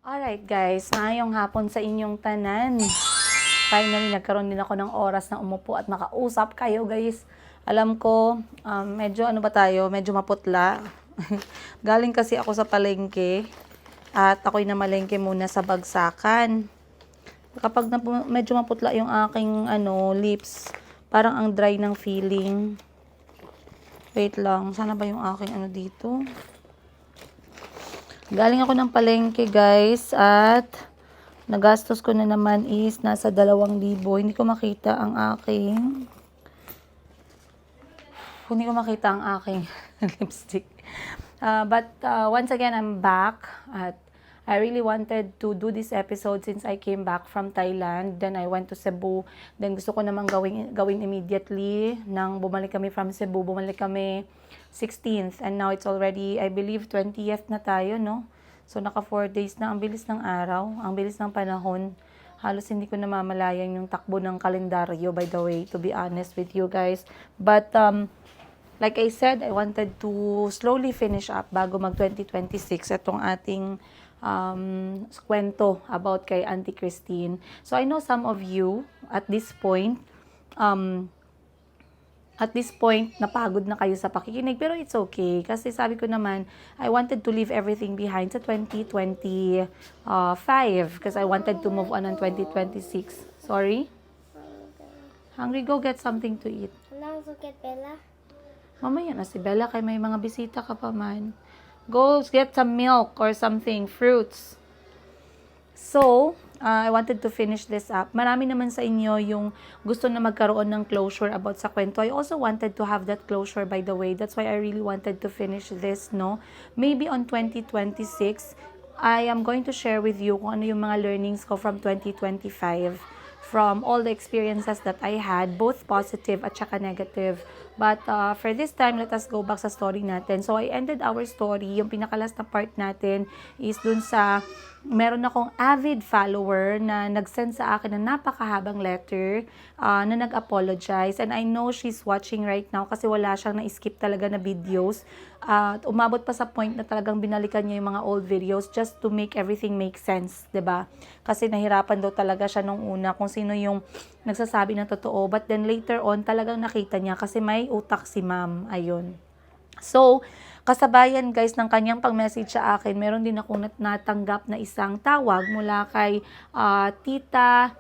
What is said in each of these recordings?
Alright guys, maayong hapon sa inyong tanan. Finally, nagkaroon din ako ng oras na umupo at makausap kayo guys. Alam ko, medyo ano ba tayo, medyo maputla. Galing kasi ako sa palengke at ako'y namalengke muna sa bagsakan. Kapag medyo maputla yung aking lips, parang ang dry ng feeling. Wait lang, sana ba yung aking dito? Galing ako ng palengke guys at nagastos ko na naman is nasa 2,000. Hindi ko makita ang aking lipstick. But once again, I'm back at I really wanted to do this episode since I came back from Thailand. Then I went to Cebu. Then gusto ko naman gawin immediately. Nang bumalik kami from Cebu, bumalik kami 16th. And now it's already, I believe, 20th na tayo, no? So naka 4 days na. Ang bilis ng araw. Ang bilis ng panahon. Halos hindi ko namamalayan yung takbo ng kalendaryo, by the way, to be honest with you guys. But like I said, I wanted to slowly finish up bago mag 2026 itong ating kwento about kay Auntie Christine. So I know some of you at this point napagod na kayo sa pakikinig, pero it's okay kasi sabi ko naman I wanted to leave everything behind sa 2025 because I wanted to move on 2026. Sorry? Hungry? Go get something to eat. Now look at Bella. Mamaya na si Bella kay may mga bisita ka pa man. Go get some milk or something, fruits. So, I wanted to finish this up. Marami naman sa inyo yung gusto na magkaroon ng closure about sa kwento. I also wanted to have that closure, by the way. That's why I really wanted to finish this, no? Maybe on 2026, I am going to share with you kung ano yung mga learnings ko from 2025, from all the experiences that I had, both positive at saka negative. But for this time, let us go back sa story natin. So I ended our story, yung pinakalas na part natin is dun sa meron akong avid follower na nag-send sa akin ng napakahabang letter na nag-apologize. And I know she's watching right now kasi wala siyang na-skip talaga na videos. Umabot pa sa point na talagang binalikan niya yung mga old videos just to make everything make sense, 'di ba? Kasi nahirapan daw talaga siya nung una kung sino yung nagsasabi ng totoo. But then later on, talagang nakita niya kasi may utak si ma'am. Ayun. So, kasabayan guys ng kanyang pag-message sa akin, meron din akong natanggap na isang tawag mula kay Tita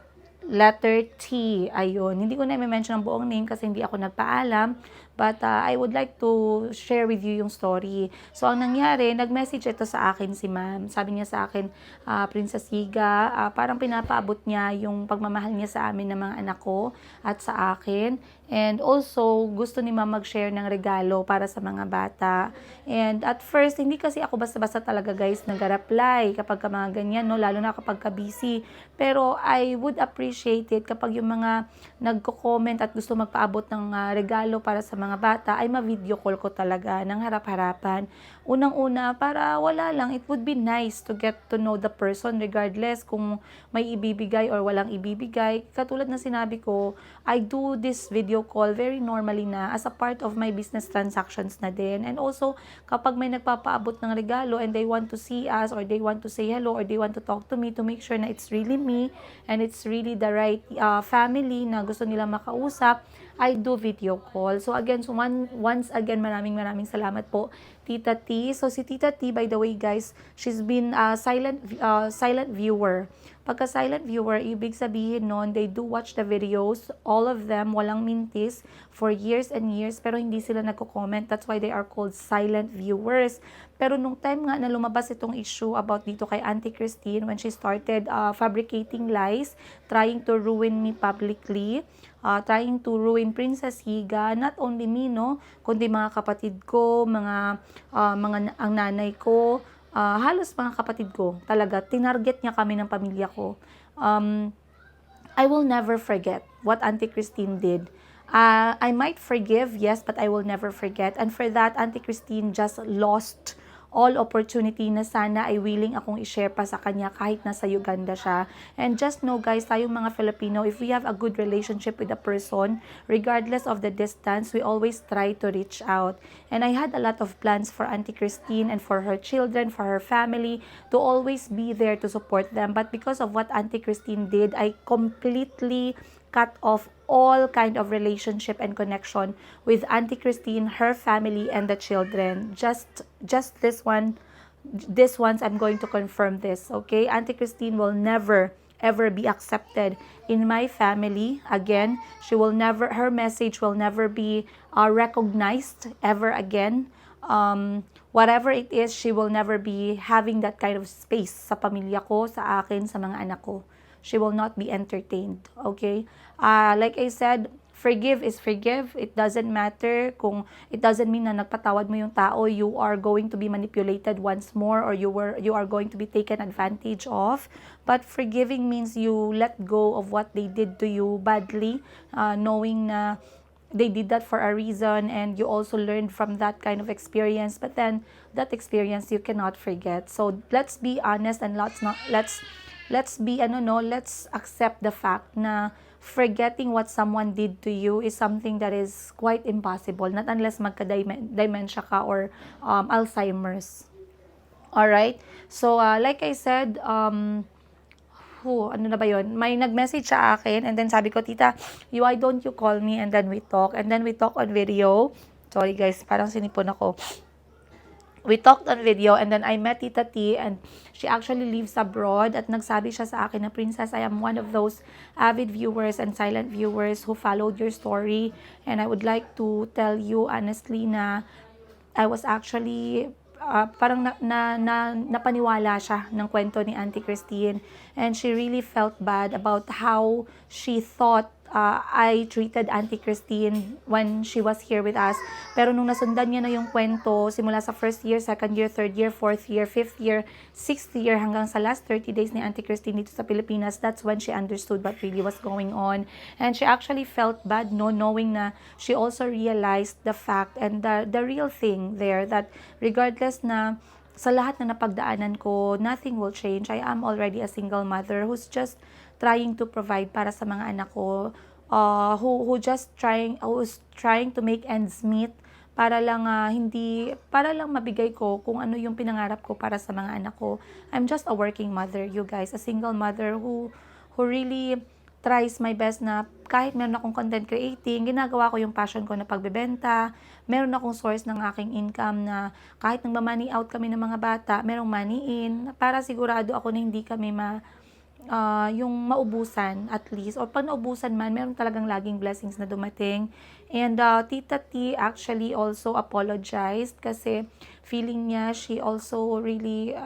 letter T. Ayun. Hindi ko na i-mention ang buong name kasi hindi ako nagpaalam. But I would like to share with you yung story. So, ang nangyari, nag-message ito sa akin si ma'am. Sabi niya sa akin, Princess Higa, parang pinapaabot niya yung pagmamahal niya sa amin ng mga anak ko at sa akin. And also, gusto ni ma'am mag-share ng regalo para sa mga bata. And at first, hindi kasi ako basta-basta talaga guys nag-reply kapag mga ganyan, no? Lalo na kapag ka-busy. Pero I would appreciate it kapag yung mga nagko-comment at gusto magpaabot ng regalo para sa mga bata ay ma-video call ko talaga ng harap-harapan. Unang-una, para wala lang, it would be nice to get to know the person regardless kung may ibibigay or walang ibibigay. Katulad na sinabi ko, I do this video call very normally na as a part of my business transactions na din. And also, kapag may nagpapaabot ng regalo and they want to see us or they want to say hello or they want to talk to me to make sure na it's really me and it's really the right family na gusto nila makausap, I do video call. So again, once again, maraming salamat po, Tita T. So si Tita T, by the way guys, she's been silent viewer. Pagka silent viewer, ibig sabihin nun, they do watch the videos, all of them, walang mintis, for years and years, pero hindi sila nagko-comment. That's why they are called silent viewers. Pero nung time nga na lumabas itong issue about dito kay Auntie Christine, when she started fabricating lies, trying to ruin me publicly, trying to ruin Princess Higa, not only me, no, kundi mga kapatid ko, ang nanay ko, halos mga kapatid ko, talaga, tinarget niya kami ng pamilya ko. I will never forget what Auntie Christine did. I might forgive, yes, but I will never forget. And for that, Auntie Christine just lost all opportunity na sana ay willing akong i-share pa sa kanya kahit nasa Uganda siya. And just know guys, tayong mga Filipino, if we have a good relationship with a person, regardless of the distance, we always try to reach out. And I had a lot of plans for Auntie Christine and for her children, for her family, to always be there to support them. But because of what Auntie Christine did, I completely cut off all kind of relationship and connection with Auntie Christine, her family, and the children. Just this once I'm going to confirm this, okay? Auntie Christine will never ever be accepted in my family again. Her message will never be recognized ever again. Whatever it is, she will never be having that kind of space sa pamilya ko, sa akin, sa mga anak ko. She will not be entertained, okay? Like I said, forgive is forgive. It doesn't matter kung, it doesn't mean na nagpatawad mo yung tao, you are going to be manipulated once more, or you are going to be taken advantage of. But forgiving means you let go of what they did to you badly, knowing na they did that for a reason, and you also learned from that kind of experience. But then that experience you cannot forget. So let's be honest, and let's accept the fact na forgetting what someone did to you is something that is quite impossible, not unless magka-dementia ka or Alzheimer's. Alright? So, like I said, ano na ba yun? May nag-message sa akin, and then sabi ko, Tita, why don't you call me, and then we talk. And then we talk on video. Sorry guys, parang sinipon ako. We talked on video, and then I met Tita T, and she actually lives abroad, at nagsabi siya sa akin na, Princess, I am one of those avid viewers and silent viewers who followed your story, and I would like to tell you honestly na I was actually parang napaniwala siya ng kwento ni Auntie Christine, and she really felt bad about how she thought I treated Auntie Christine when she was here with us. Pero nung nasundan niya na yung kwento, simula sa first year, second year, third year, fourth year, fifth year, sixth year, hanggang sa last 30 days ni Auntie Christine dito sa Pilipinas, that's when she understood what really was going on. And she actually felt bad, knowing na she also realized the fact and the real thing there, that regardless na sa lahat na napagdaanan ko, nothing will change. I am already a single mother who's just trying to provide para sa mga anak ko, who's trying to make ends meet para lang mabigay ko kung ano yung pinangarap ko para sa mga anak ko. I'm just a working mother, you guys, a single mother who really tries my best na kahit meron akong content creating, ginagawa ko yung passion ko na pagbebenta, meron akong source ng aking income na kahit nagma-money out kami ng mga bata, merong money in, para sigurado ako na hindi kami yung maubusan at least, or pag naubusan man, meron talagang laging blessings na dumating. And Tita T actually also apologized kasi feeling niya, she also really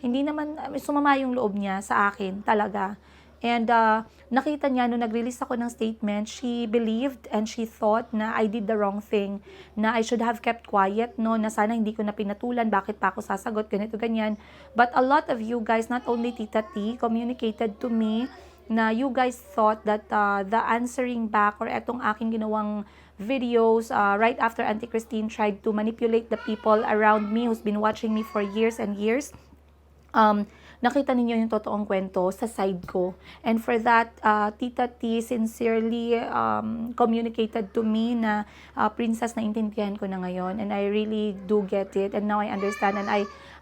hindi naman sumama yung loob niya sa akin talaga. And nakita niya nung nag-release ako ng statement, she believed and she thought na I did the wrong thing, na I should have kept quiet, no, na sana hindi ko na pinatulan, bakit pa ako sasagot, ganito, ganyan. But a lot of you guys, not only Tita T, communicated to me na you guys thought that the answering back or etong aking ginawang videos right after Auntie Christine tried to manipulate the people around me who's been watching me for years and years, nakita ninyo yung totoong kwento sa side ko. And for that, Tita T sincerely communicated to me na, Princess, naintindihan ko na ngayon. And I really do get it. And now I understand. And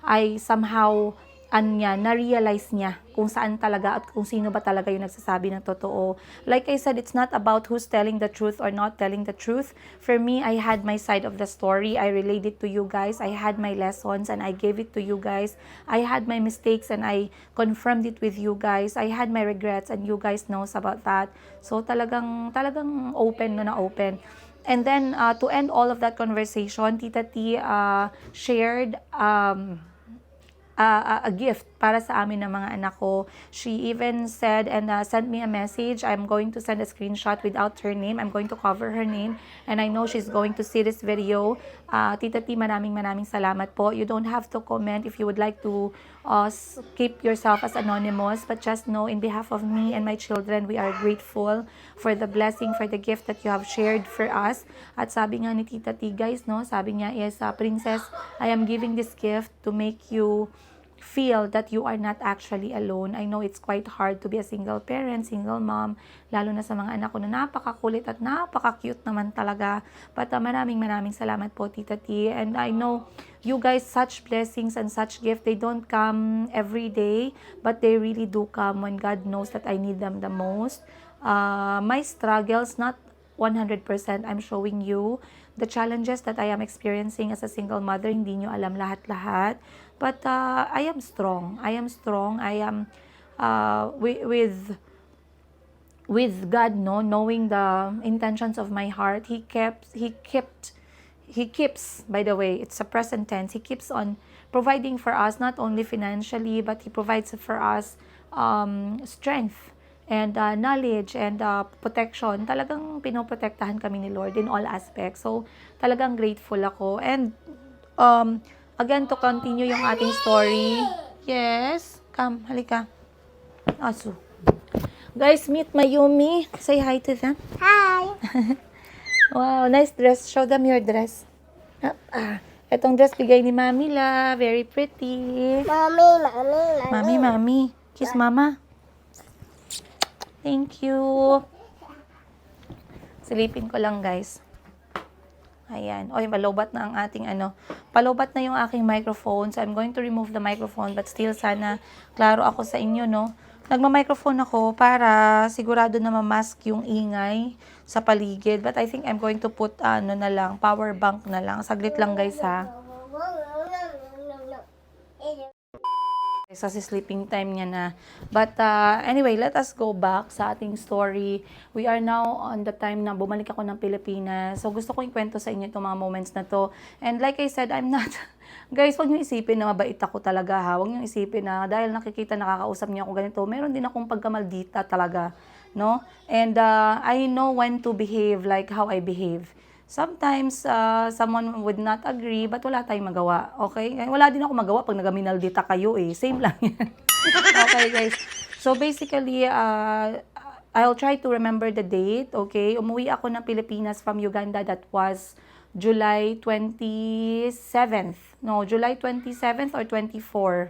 I somehow, na-realize niya kung saan talaga at kung sino ba talaga yung nagsasabi ng totoo. Like I said, it's not about who's telling the truth or not telling the truth. For me, I had my side of the story. I relayed it to you guys. I had my lessons and I gave it to you guys. I had my mistakes and I confirmed it with you guys. I had my regrets and you guys knows about that. So talagang open na open. And then to end all of that conversation, Tita T shared a gift para sa amin ng mga anak ko. She even said and sent me a message. I'm going to send a screenshot without her name. I'm going to cover her name. And I know she's going to see this video. Tita T, maraming salamat po. You don't have to comment if you would like to keep yourself as anonymous. But just know, in behalf of me and my children, we are grateful for the blessing, for the gift that you have shared for us. At sabi nga ni Tita T, guys, no, sabi niya is, Princess, I am giving this gift to make you feel that you are not actually alone. I know it's quite hard to be a single parent, single mom, lalo na sa mga anak ko na napakakulit at napaka-cute naman talaga. But maraming salamat po, Tita T. And I know you guys, such blessings and such gift, they don't come every day, but they really do come when God knows that I need them the most. My struggles, not 100%, I'm showing you the challenges that I am experiencing as a single mother. Hindi nyo alam lahat-lahat. But I am strong. I am strong. I am with God, no, knowing the intentions of my heart. He keeps, by the way, it's a present tense. He keeps on providing for us, not only financially, but He provides for us strength and knowledge and protection. Talagang pinoprotektahan kami ni Lord in all aspects. So, talagang grateful ako. And again, to continue yung ating story. Yes, come, halika. Asu. Guys, meet Mayumi. Say hi to them. Hi! Wow, nice dress. Show them your dress. Etong dress bigay ni Mami La. Very pretty. Mami. Kiss Mama. Thank you. Silipin ko lang, guys. Ayan. Oy, palobat na ang ating palobat na yung aking microphone. So, I'm going to remove the microphone, but still sana klaro ako sa inyo, no? Nagma-microphone ako para sigurado na mamask yung ingay sa paligid. But I think I'm going to put, na lang, power bank na lang. Saglit lang, guys, ha? Sa sleeping time niya na. But anyway, let us go back sa ating story. We are now on the time na bumalik ako ng Pilipinas. So gusto ko ikwento sa inyo itong mga moments na to. And like I said, I'm not... Guys, huwag niyo isipin na mabait ako talaga, ha. Huwag niyo isipin na dahil nakikita, nakakausap niyo ako ganito, meron din akong pagkamaldita talaga, no? And I know when to behave like how I behave. Sometimes, someone would not agree, but wala tayong magawa, okay? Wala din ako magawa pag nagaminaldita kayo, eh. Same lang yan. Okay, guys. So, basically, I'll try to remember the date, okay? Umuwi ako ng Pilipinas from Uganda. That was July 27th. No, July 27th or 24.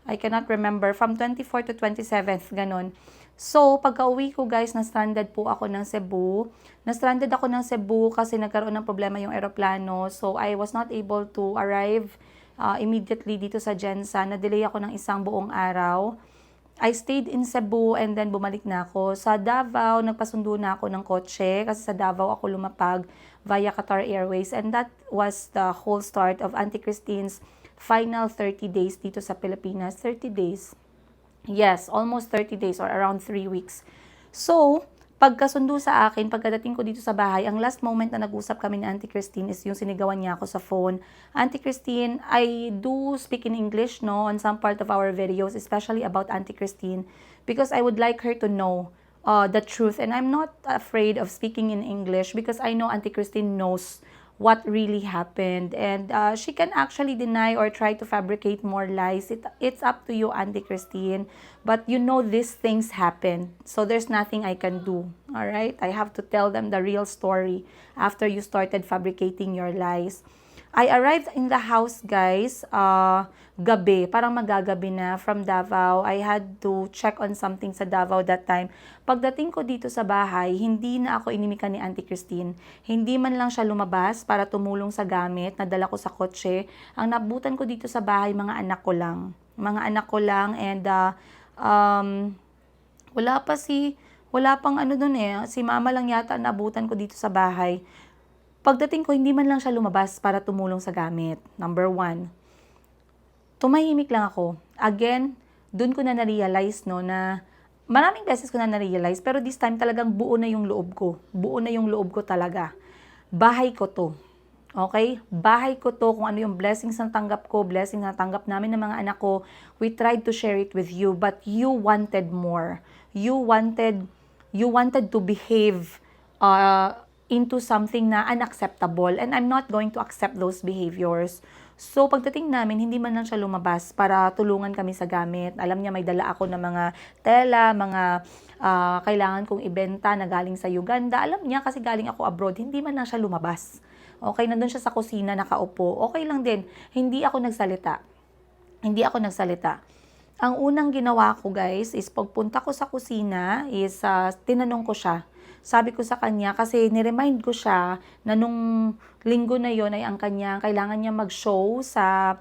I cannot remember. From 24 to 27th, ganun. So, pagka-uwi ko, guys, na-stranded po ako ng Cebu. Na-stranded ako ng Cebu kasi nagkaroon ng problema yung eroplano. So, I was not able to arrive immediately dito sa Jensa. Na-delay ako ng isang buong araw. I stayed in Cebu and then bumalik na ako. Sa Davao, nagpasundo na ako ng kotse kasi sa Davao ako lumapag via Qatar Airways. And that was the whole start of Auntie Christine's final 30 days dito sa Pilipinas. 30 days. Yes, almost 30 days or around 3 weeks. So, pagkasundo sa akin, pagkadating ko dito sa bahay, ang last moment na nag-usap kami ni Auntie Christine is yung sinigawan niya ako sa phone. Auntie Christine, I do speak in English, no, on some part of our videos, especially about Auntie Christine, because I would like her to know the truth. And I'm not afraid of speaking in English because I know Auntie Christine knows what really happened, and she can actually deny or try to fabricate more lies. It's up to you, Auntie Christine, but you know these things happen, so there's nothing I can do. All right, I have to tell them the real story after you started fabricating your lies. I arrived in the house, guys, gabi, parang magagabi na from Davao. I had to check on something sa Davao that time. Pagdating ko dito sa bahay, hindi na ako inimikan ni Auntie Christine. Hindi man lang siya lumabas para tumulong sa gamit na dala ko sa kotse. Ang nabutan ko dito sa bahay, mga anak ko lang. Mga anak ko lang, and wala pang dun eh. Si mama lang yata nabutan ko dito sa bahay. Pagdating ko, hindi man lang siya lumabas para tumulong sa gamit. Number 1. Tumahimik lang ako. Again, dun ko na na-realize, no, na maraming beses ko na na-realize, pero this time talagang buo na yung loob ko. Buo na yung loob ko talaga. Bahay ko to. Okay? Bahay ko to, kung ano yung blessings na tanggap ko, blessings na tanggap namin ng mga anak ko, we tried to share it with you, but you wanted more. You wanted to behave into something na unacceptable, and I'm not going to accept those behaviors. So, pagdating namin, hindi man lang siya lumabas para tulungan kami sa gamit. Alam niya, may dala ako ng mga tela, mga kailangan kong ibenta na galing sa Uganda. Alam niya, kasi galing ako abroad, hindi man lang siya lumabas. Okay, nandun siya sa kusina, nakaupo. Okay lang din. Hindi ako nagsalita. Ang unang ginawa ko, guys, is pagpunta ko sa kusina, is tinanong ko siya. Sabi ko sa kanya, kasi niremind ko siya na nung linggo na yon ay kailangan niya mag-show sa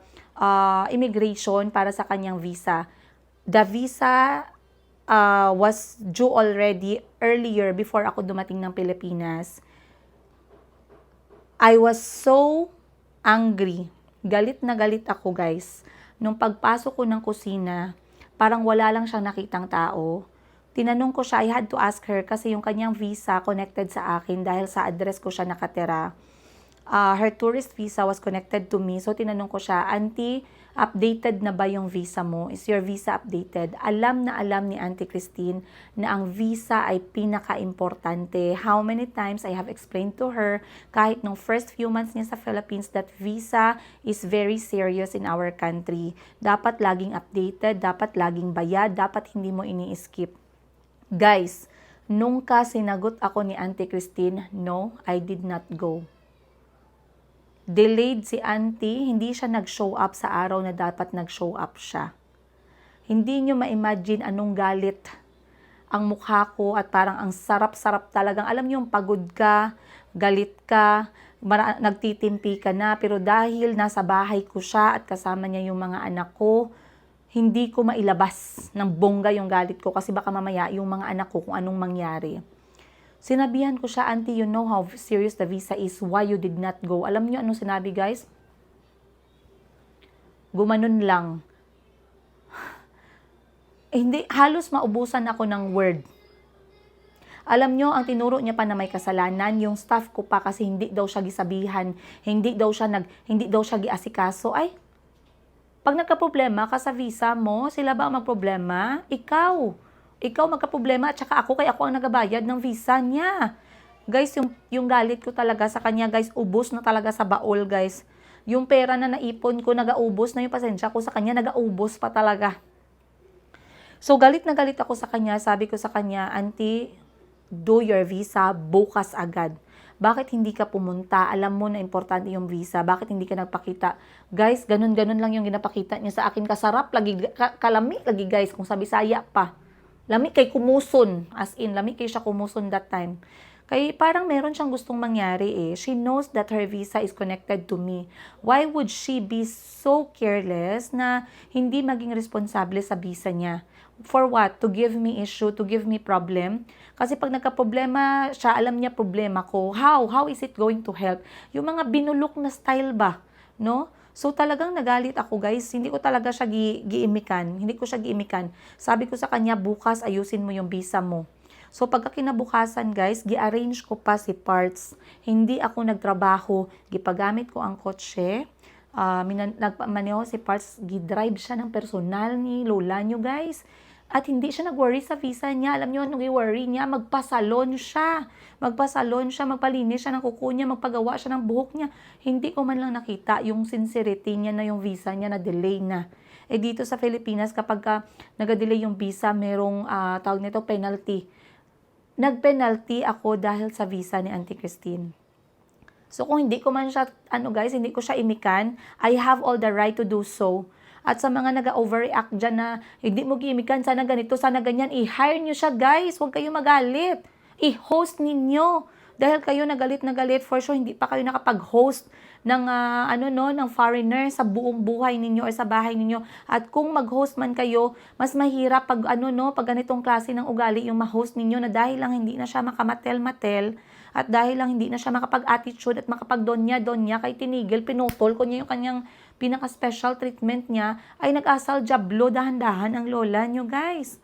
immigration para sa kanyang visa. The visa was due already earlier before ako dumating ng Pilipinas. I was so angry. Galit na galit ako, guys. Nung pagpasok ko ng kusina, parang wala lang siyang nakitang tao. Tinanong ko siya, I had to ask her kasi yung kanyang visa connected sa akin dahil sa address ko siya nakatira. Her tourist visa was connected to me. So, tinanong ko siya, Auntie, updated na ba yung visa mo? Is your visa updated? Alam na alam ni Auntie Christine na ang visa ay pinaka-importante. How many times I have explained to her, kahit nung first few months niya sa Philippines, that visa is very serious in our country. Dapat laging updated, dapat laging bayad, dapat hindi mo ini-skip. Guys, nung sinagot ako ni Auntie Christine, no, I did not go. Delayed si Auntie, hindi siya nag-show up sa araw na dapat nag-show up siya. Hindi nyo ma-imagine anong galit ang mukha ko at parang ang sarap-sarap talagang. Alam nyo yung pagod ka, galit ka, nagtitimpi ka na, pero dahil nasa bahay ko siya at kasama niya yung mga anak ko, hindi ko mailabas ng bongga yung galit ko kasi baka mamaya yung mga anak ko kung anong mangyari. Sinabihan ko siya, Auntie, you know how serious the visa is, why you did not go? Alam niyo anong sinabi, guys? Gumanon lang. Hindi, halos maubusan ako ng word. Alam niyo, ang tinuro niya pa na may kasalanan, yung staff ko pa kasi hindi daw siya gisabihan, hindi daw siya giasikaso. Ay, pag nagka-problema ka sa visa mo, sila ba ang magproblema? Ikaw magka-problema at saka ako, kaya ako ang nagabayad ng visa niya. Guys, yung galit ko talaga sa kanya, guys, ubos na talaga sa baol, guys. Yung pera na naipon ko, nagaubos na yung pasensya ko sa kanya, nagaubos pa talaga. So, galit na galit ako sa kanya. Sabi ko sa kanya, Auntie, do your visa bukas agad. Bakit hindi ka pumunta? Alam mo na importante yung visa. Bakit hindi ka nagpakita? Guys, ganun-ganun lang yung ginapakita niya sa akin. Kasarap lagi, kalami lagi, guys, kung sa Bisaya pa. Lami kay kumuson, as in, lami kay siya kumuson that time. Kaya parang meron siyang gustong mangyari eh. She knows that her visa is connected to me. Why would she be so careless na hindi maging responsable sa visa niya? For what? To give me issue, to give me problem? Kasi pag nagka-problema siya, alam niya problema ko. How? How is it going to help? Yung mga binulok na style ba? No? So talagang nagalit ako, guys. Hindi ko talaga siya giimikan. Sabi ko sa kanya, bukas ayusin mo yung visa mo. So pagka kinabukasan, guys, gi-arrange ko pa si parts. Hindi ako nagtrabaho. Gipagamit ko ang kotse. Nagmaneho si parts. Gi-drive siya ng personal ni lola nyo, guys. At hindi siya nag-worry sa visa niya. Alam niyo anong i-worry niya? Magpasalon siya, magpalinis siya ng kuko niya, magpagawa siya ng buhok niya. Hindi ko man lang nakita yung sincerity niya na yung visa niya na delay na. Eh dito sa Pilipinas, kapag nag-delay yung visa, merong tawag nito penalty. Nag-penalty ako dahil sa visa ni Auntie Christine. So kung hindi ko man siya, hindi ko siya imikan, I have all the right to do so. At sa mga nag-overreact dyan na hindi mo giimikan, sana ganito, sana ganyan, i-hire nyo siya, guys. Huwag kayo magalit. I-host ninyo. Dahil kayo nagalit na galit, for sure, hindi pa kayo nakapag-host ng, ng foreigner sa buong buhay ninyo or sa bahay ninyo. At kung mag-host man kayo, mas mahirap pag, pag ganitong klase ng ugali yung ma-host ninyo na dahil lang hindi na siya makamatel-matel at dahil lang hindi na siya makapag-attitude at makapag-donya-donya kay tinigil, pinutol ko niya yung kanyang pinaka-special treatment niya, ay nag-asal jablo, dahan-dahan ang lola nyo, guys.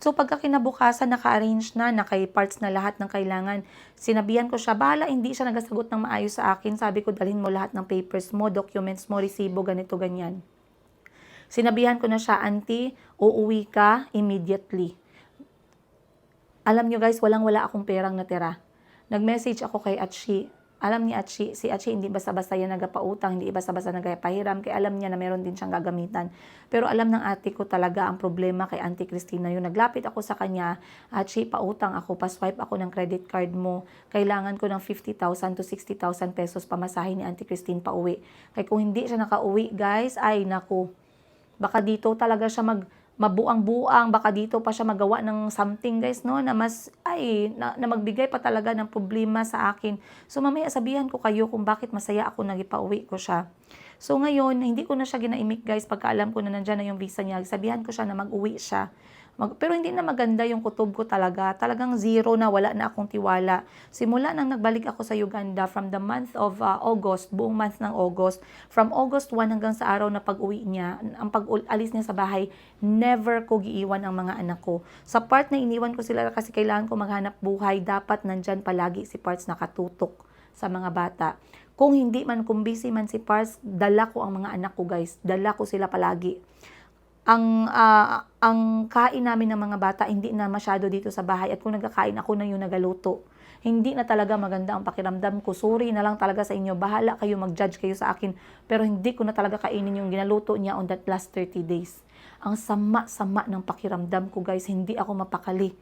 So, pagka kinabukasan, naka-arrange na, naka-parts na lahat ng kailangan. Sinabihan ko siya, bahala, hindi siya nagasagot ng maayos sa akin. Sabi ko, dalhin mo lahat ng papers mo, documents mo, resibo, ganito, ganyan. Sinabihan ko na siya, auntie, uuwi ka immediately. Alam nyo guys, walang-wala akong perang natira. Nag-message ako kay Atshi. Alam ni Atshi, si Atshi hindi basta-basta yan nagapautang, hindi basta-basta nagapahiram, kaya alam niya na meron din siyang gagamitan. Pero alam ng ate ko talaga ang problema kay Auntie Christina yun. Naglapit ako sa kanya, Atshi, pautang ako, paswipe ako ng credit card mo. Kailangan ko ng 50,000 to 60,000 pesos pamasahe ni Auntie Christine pa uwi. Kaya kung hindi siya nakauwi, guys, ay naku, baka dito talaga siya mabuang-buang, baka dito pa siya magawa ng something guys, no, na mas, na magbigay pa talaga ng problema sa akin. So mamaya sabihan ko kayo kung bakit masaya ako nagipauwi ko siya. So ngayon, hindi ko na siya ginaimik guys, pagka alam ko na nandyan na yung visa niya, sabihan ko siya na mag-uwi siya. Pero hindi na maganda yung kutob ko talaga. Talagang zero na, wala na akong tiwala. Simula nang nagbalik ako sa Uganda from the month of August, buong month ng August, from August 1 hanggang sa araw na pag-uwi niya, ang pag-alis niya sa bahay, never ko giiwan ang mga anak ko. Sa part na iniwan ko sila kasi kailangan ko maghanap buhay, dapat nandyan palagi si Parts nakatutok sa mga bata. Kung hindi man, kung busy man si Parts, dala ko ang mga anak ko guys. Dala ko sila palagi. Ang kain namin ng mga bata hindi na masyado dito sa bahay, at kung nagkakain ako na yung nagaluto. Hindi na talaga maganda ang pakiramdam ko. Sorry na lang talaga sa inyo. Bahala kayo, mag-judge kayo sa akin. Pero hindi ko na talaga kainin yung ginaluto niya on that last 30 days. Ang sama-sama ng pakiramdam ko guys. Hindi ako mapakali.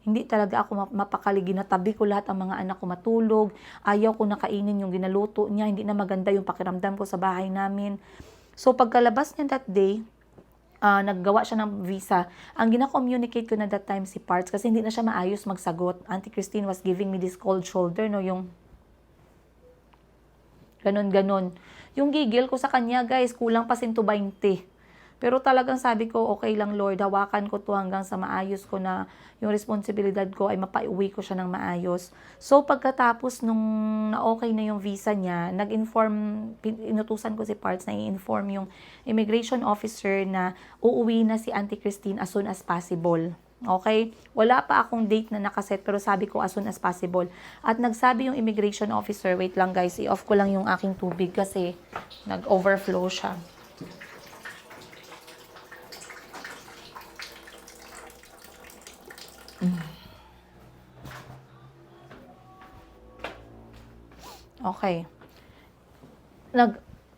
Hindi talaga ako mapakali. Ginatabi ko lahat ang mga anak ko matulog. Ayaw ko na kainin yung ginaluto niya. Hindi na maganda yung pakiramdam ko sa bahay namin. So pagkalabas niya that day, naggawa siya ng visa. Ang gina-communicate ko na that time si Parts kasi hindi na siya maayos magsagot. Auntie Christine was giving me this cold shoulder, no, yung ganon. Yung gigil ko sa kanya, guys, kulang pa 120. Pero talagang sabi ko, okay lang Lord, hawakan ko to hanggang sa maayos ko na yung responsibilidad ko ay mapaiuwi ko siya ng maayos. So pagkatapos nung na-okay na yung visa niya, inutusan ko si Parts na i-inform yung immigration officer na uuwi na si Auntie Christine as soon as possible. Okay? Wala pa akong date na nakaset pero sabi ko as soon as possible. At nagsabi yung immigration officer, wait lang guys, i-off ko lang yung aking tubig kasi nag-overflow siya. Okay.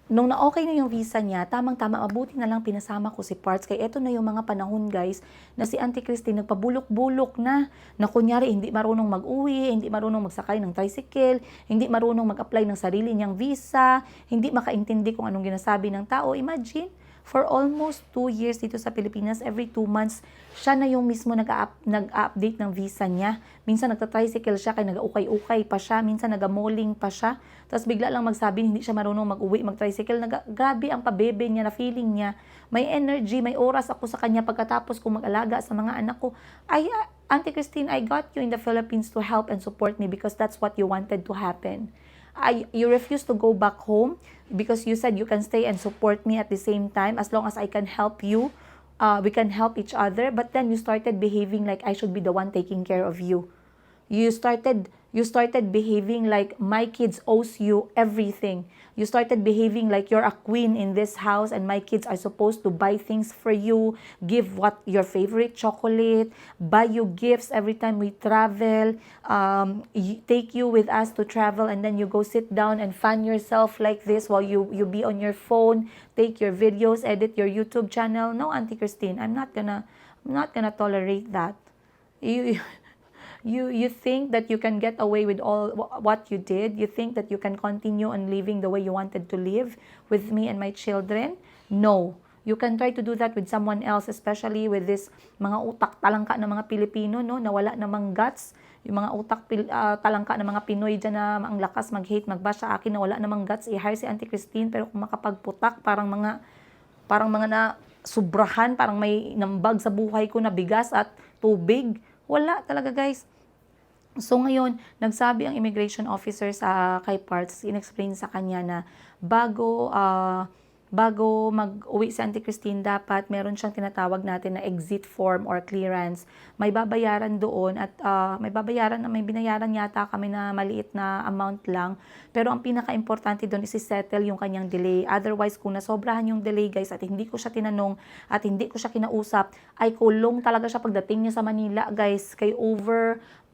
Nung na-okay na yung visa niya, tamang-tama, mabuti na lang pinasama ko si Parts. Kaya eto na yung mga panahon guys, na si Auntie Christine nagpabulok-bulok na kunyari hindi marunong mag-uwi, hindi marunong magsakay ng tricycle, hindi marunong mag-apply ng sarili niyang visa, hindi makaintindi kung anong ginasabi ng tao. Imagine, for almost 2 years dito sa Pilipinas, every 2 months, siya na yung mismo nag-update ng visa niya. Minsan nagta-tricycle siya, kaya nag-ukay-ukay pa siya, minsan nag-malling pa siya. Tapos bigla lang magsabi, hindi siya marunong mag-uwi, mag-tricycle. Grabe ang pabebe niya na feeling niya. May energy, may oras ako sa kanya pagkatapos kung mag-alaga sa mga anak ko. Auntie Christine, I got you in the Philippines to help and support me because that's what you wanted to happen. You refused to go back home because you said you can stay and support me at the same time as long as I can help you. We can help each other. But then you started behaving like I should be the one taking care of you. You started behaving like my kids owes you everything. You started behaving like you're a queen in this house and my kids are supposed to buy things for you, give your favorite chocolate, buy you gifts every time we travel, take you with us to travel, and then you go sit down and fan yourself like this while you be on your phone, take your videos, edit your YouTube channel. No, Auntie Christine, I'm not gonna tolerate that. You think that you can get away with all what you did? You think that you can continue on living the way you wanted to live with me and my children? No. You can try to do that with someone else, especially with this mga utak talangka ng mga Pilipino, no, na wala namang guts. Yung mga utak talangka ng mga Pinoy dyan na ang lakas mag-hate, mag-bash sa akin na wala namang guts. I-hire si Auntie Christine, pero kung makapagputak, parang mga na subrahan, parang may nambag sa buhay ko na bigas at tubig. Wala talaga guys. So ngayon, nagsabi ang immigration officer kay Parts, in-explain sa kanya na bago bago mag-uwi si Auntie Christine, dapat meron siyang tinatawag natin na exit form or clearance. May babayaran doon at may binayaran yata kami na maliit na amount lang. Pero ang pinaka-importante doon is settle yung kanyang delay. Otherwise, kung nasobrahan yung delay guys at hindi ko siya tinanong at hindi ko siya kinausap, ay kulong talaga siya pagdating niya sa Manila guys. Kay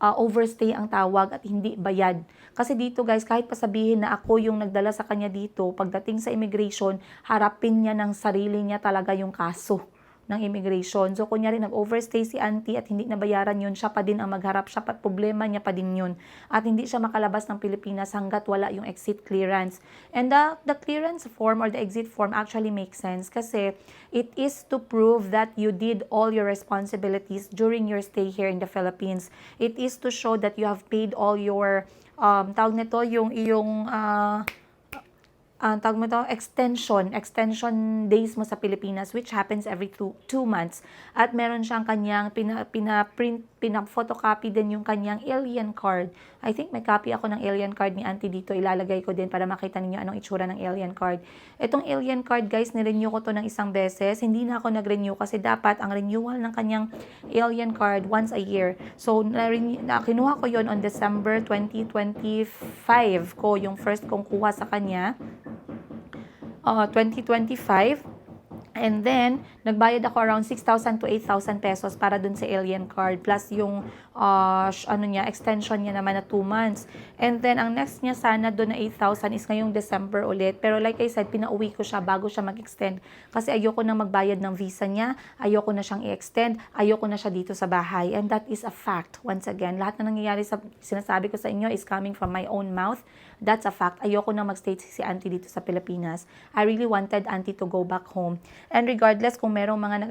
overstay ang tawag at hindi bayad. Kasi dito guys, kahit pa sabihin na ako yung nagdala sa kanya dito, pagdating sa immigration, harapin niya ng sarili niya talaga yung kaso ng immigration. So, kunyari nag-overstay si auntie at hindi nabayaran yun, siya pa din ang magharap, siya pa, problema niya pa din yun. At hindi siya makalabas ng Pilipinas hanggat wala yung exit clearance. And the clearance form or the exit form actually makes sense kasi it is to prove that you did all your responsibilities during your stay here in the Philippines. It is to show that you have paid all your tawag nito, yung iyong tawag mo ito, extension days mo sa Pilipinas, which happens every 2 months. At meron siyang kanyang photocopy din yung kanyang alien card. I think may copy ako ng alien card ni auntie dito. Ilalagay ko din para makita ninyo anong itsura ng alien card. Itong alien card guys, nirenew ko to ng isang beses. Hindi na ako nag-renew kasi dapat ang renewal ng kanyang alien card once a year. So, kinuha ko yon on December 2025 ko, yung first kong kuha sa kanya. 2025. And then, nagbayad ako around 6,000 to 8,000 pesos para dun sa alien card. Plus yung extension niya naman na 2 months. And then, ang next niya sana dun na 8,000 is ngayong December ulit. Pero like I said, pinauwi ko siya bago siya mag-extend. Kasi ayoko na magbayad ng visa niya. Ayoko na siyang i-extend. Ayoko na siya dito sa bahay. And that is a fact. Once again, lahat na nangyayari sa sinasabi ko sa inyo is coming from my own mouth. That's a fact. Ayoko na mag-stay si auntie dito sa Pilipinas. I really wanted auntie to go back home. And regardless kung merong mga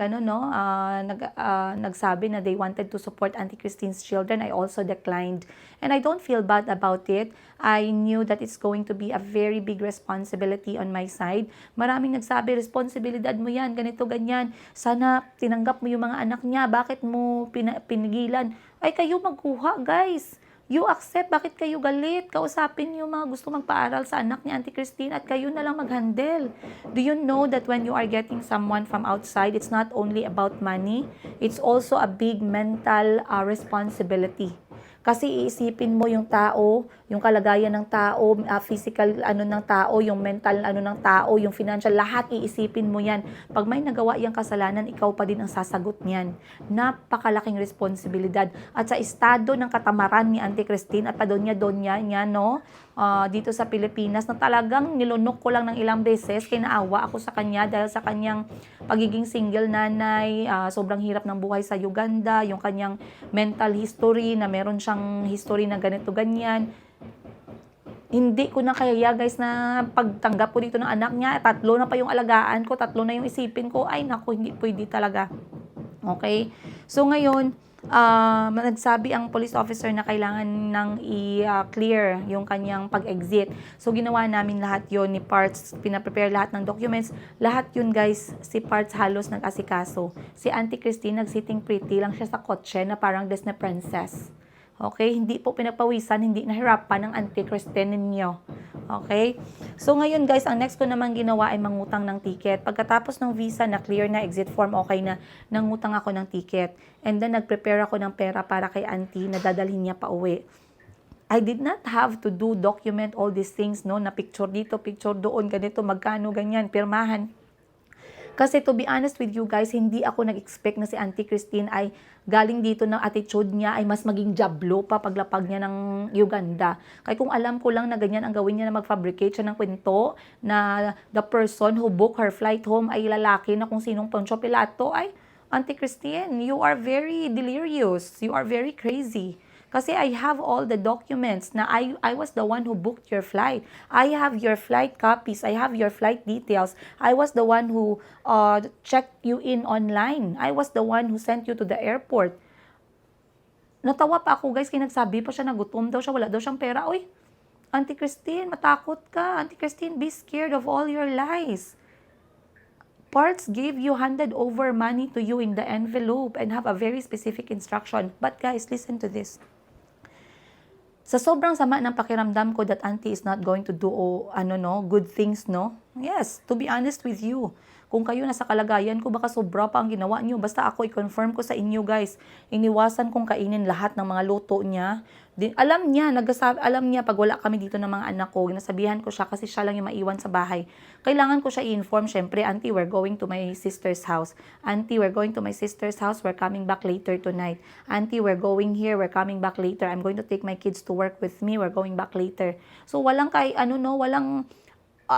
nagsabi na they wanted to support Auntie Christine's children, I also declined. And I don't feel bad about it. I knew that it's going to be a very big responsibility on my side. Maraming nagsabi, responsibilidad mo yan, ganito, ganyan. Sana tinanggap mo yung mga anak niya. Bakit mo pinigilan? Ay, kayo magkuha, guys. You accept, bakit kayo galit? Kausapin yung mga gusto magpaaral sa anak ni Auntie Christine at kayo na lang mag-handle. Do you know that when you are getting someone from outside, it's not only about money, it's also a big mental responsibility. Kasi iisipin mo yung tao, yung kalagayan ng tao, physical ng tao, yung mental ng tao, yung financial, lahat iisipin mo yan. Pag may nagawa yung kasalanan, ikaw pa din ang sasagot niyan. Napakalaking responsibilidad. At sa estado ng katamaran ni Auntie Christine at padonya-donya niya, dito sa Pilipinas, na talagang nilunok ko lang ng ilang beses, kinaawa ako sa kanya dahil sa kanyang pagiging single nanay, sobrang hirap ng buhay sa Uganda, yung kanyang mental history, na meron siyang history na ganito, ganyan. Hindi ko na kaya guys na pagtanggap ko dito ng anak niya, 3 na pa yung alagaan ko, 3 na yung isipin ko, ay naku, hindi pwede talaga. Okay? So ngayon, nagsabi ang police officer na kailangan nang i-clear yung kanyang pag-exit. So ginawa namin lahat yon ni Parts, pinaprepare lahat ng documents. Lahat yun guys, si Parts halos nag-asikaso. Si Auntie Christine nag-sitting pretty lang siya sa kotse na parang Disney princess. Okay? Hindi po pinagpawisan, hindi nahirapan ng Auntie Christine ninyo. Okay? So, ngayon guys, ang next ko naman ginawa ay mangutang ng ticket. Pagkatapos ng visa na clear na exit form, okay na, nangutang ako ng ticket. And then, nag-prepare ako ng pera para kay Auntie na dadalhin niya pa uwi. I did not have to document all these things, no? Na picture dito, picture doon, ganito, magkano, ganyan, pirmahan. Kasi to be honest with you guys, hindi ako nag-expect na si Auntie Christine ay galing dito ng attitude niya ay mas maging jablo pa paglapag niya ng Uganda. Kaya kung alam ko lang na ganyan ang gawin niya na mag-fabricate siya ng kwento na the person who booked her flight home ay lalaki na kung sinong Poncio Pilato, ay Auntie Christine, you are very delirious. You are very crazy. Kasi I have all the documents na I was the one who booked your flight. I have your flight copies. I have your flight details. I was the one who checked you in online. I was the one who sent you to the airport. Natawa pa ako guys, kinagsabi pa siya na gutom daw siya, wala daw siyang pera. Uy, Auntie Christine, matakot ka. Auntie Christine, be scared of all your lies. Parts gave you handed over money to you in the envelope and have a very specific instruction. But guys, listen to this. Sa sobrang sama ng pakiramdam ko that auntie is not going to do, good things, no? Yes, to be honest with you. Kung kayo nasa kalagayan ko, baka sobra pa ang ginawa niyo. Basta ako, i-confirm ko sa inyo, guys. Iniwasan kong kainin lahat ng mga luto niya. Alam niya, pag wala kami dito ng mga anak ko, nasabihan ko siya kasi siya lang yung maiwan sa bahay. Kailangan ko siya i-inform, syempre, auntie, we're going to my sister's house. Auntie, we're going to my sister's house. We're coming back later tonight. Auntie, we're going here. We're coming back later. I'm going to take my kids to work with me. We're going back later. So, walang